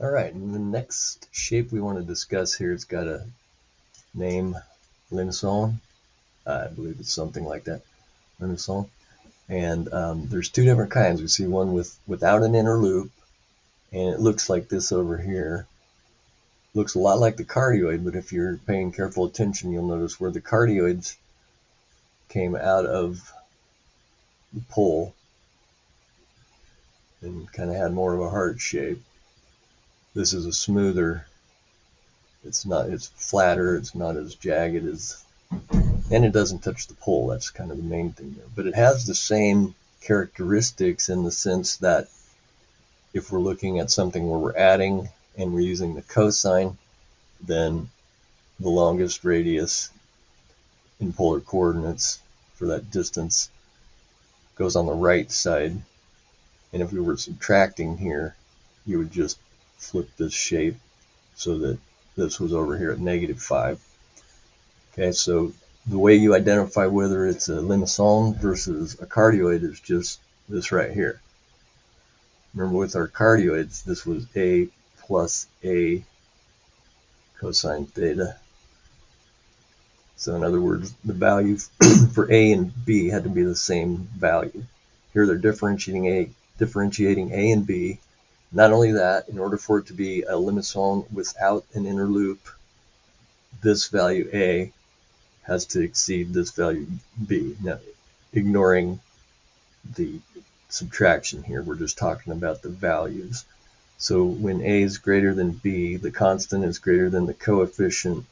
All right, and the next shape we want to discuss here, it's got a name, Limassol. I believe it's something like that, Limassol. And there's two different kinds. We see one without an inner loop, and it looks like this over here. Looks a lot like the cardioid, but if you're paying careful attention, you'll notice where the cardioids came out of the pole and kind of had more of a heart shape. This is a smoother, it's flatter, it's not as jagged as, and it doesn't touch the pole. That's kind of the main thing there. But it has the same characteristics in the sense that if we're looking at something where we're adding and we're using the cosine, then the longest radius in polar coordinates for that distance goes on the right side. And if we were subtracting here, you would just flip this shape so that this was over here at -5. Okay, so the way you identify whether it's a Limassol versus a cardioid is just this right here. Remember, with our cardioids, this was A plus A cosine theta. So in other words, the value for A and B had to be the same value. Here they're differentiating A and B. Not only that, in order for it to be a Limassol without an inner loop, this value A has to exceed this value B. Now, ignoring the subtraction here, we're just talking about the values. So when A is greater than B, the constant is greater than the coefficient,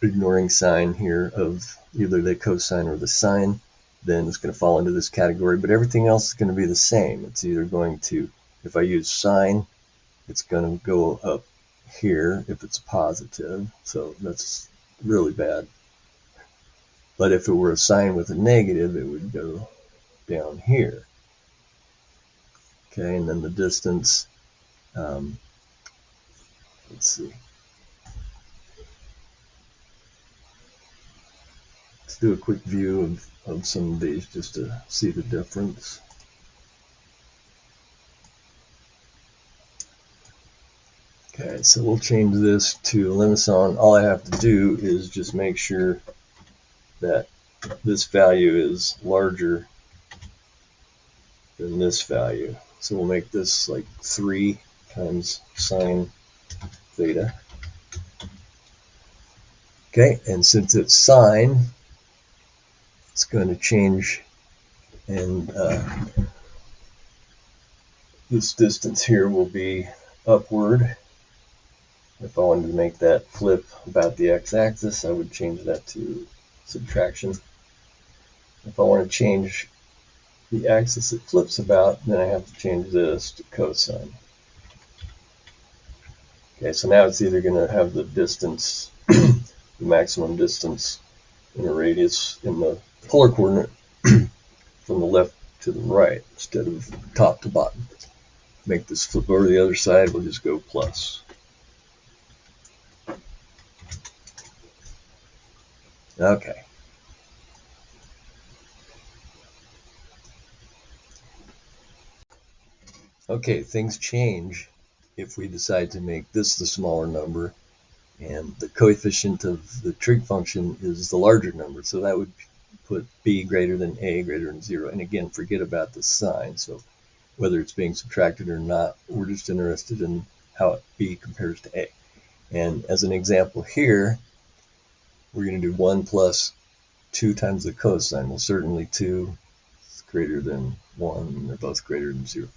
ignoring sign here of either the cosine or the sine, then it's going to fall into this category. But everything else is going to be the same. It's either going to, if I use sine, it's going to go up here if it's positive. So that's really bad. But if it were a sine with a negative, it would go down here. Okay, and then the distance, let's see. Let's do a quick view of some of these just to see the difference. Okay, so we'll change this to Limassol. All I have to do is just make sure that this value is larger than this value. So we'll make this like 3 times sine theta. Okay, and since it's sine, it's going to change, and this distance here will be upward. If I wanted to make that flip about the x-axis, I would change that to subtraction. If I want to change the axis it flips about, then I have to change this to cosine. Okay, so now it's either going to have the distance, the maximum distance in a radius in the polar coordinate from the left to the right instead of top to bottom. Make this flip over to the other side, we'll just go plus. Okay. Okay, things change if we decide to make this the smaller number, and the coefficient of the trig function is the larger number, so that would put b greater than a greater than 0. And again, forget about the sign, so whether it's being subtracted or not, we're just interested in how b compares to a. And as an example here, we're going to do 1 plus 2 times the cosine. Well, certainly 2 is greater than 1, and they're both greater than 0.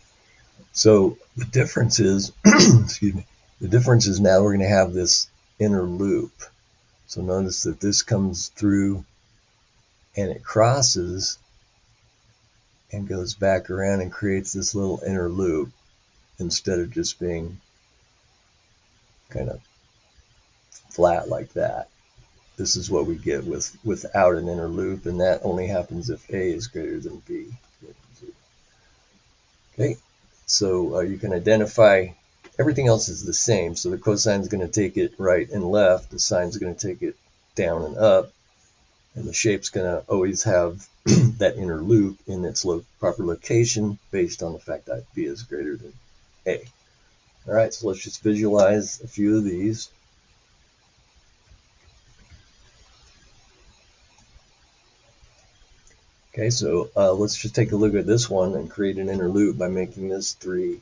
So the difference is, excuse me, the difference is now we're going to have this inner loop. So notice that this comes through and it crosses and goes back around and creates this little inner loop instead of just being kind of flat like that. This is what we get without an inner loop, and that only happens if a is greater than b. Okay, so you can identify everything else is the same. So the cosine is going to take it right and left, the sine is going to take it down and up, and the shape's going to always have that inner loop in its proper location based on the fact that b is greater than a. All right, so let's just visualize a few of these. Okay, so let's just take a look at this one and create an inner loop by making this 3.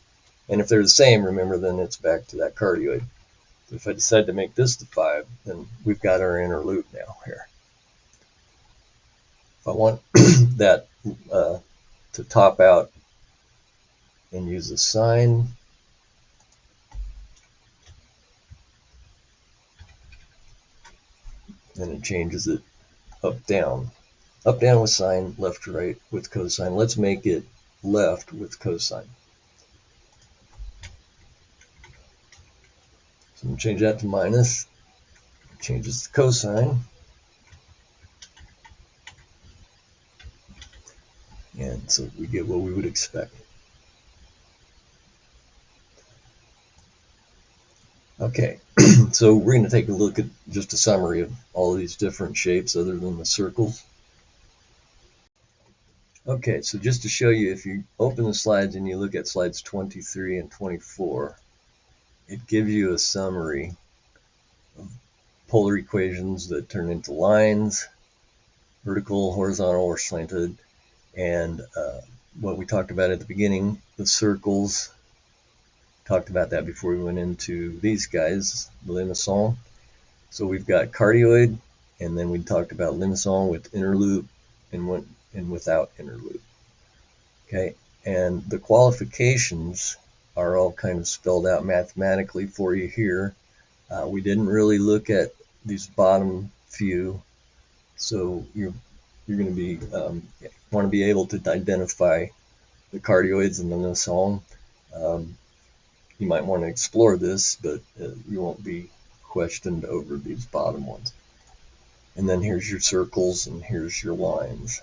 And if they're the same, remember, then it's back to that cardioid. So if I decide to make this the 5, then we've got our inner loop now here. If I want that to top out and use a sine, then it changes it up, down. Up, down with sine, left, right with cosine. Let's make it left with cosine. So I'm going to change that to minus. Changes to cosine. And so we get what we would expect. Okay, so we're going to take a look at just a summary of all of these different shapes other than the circles. Okay, so just to show you, if you open the slides and you look at slides 23 and 24, it gives you a summary of polar equations that turn into lines, vertical, horizontal, or slanted, and what we talked about at the beginning, the circles. Talked about that before we went into these guys, the limicon. So we've got cardioid, and then we talked about limicon with inner loop and without inner loop. Okay, and the qualifications are all kind of spelled out mathematically for you here. We didn't really look at these bottom few, so you're going to be want to be able to identify the cardioids and the limicon. You might want to explore this, but you won't be questioned over these bottom ones. And then here's your circles and here's your lines.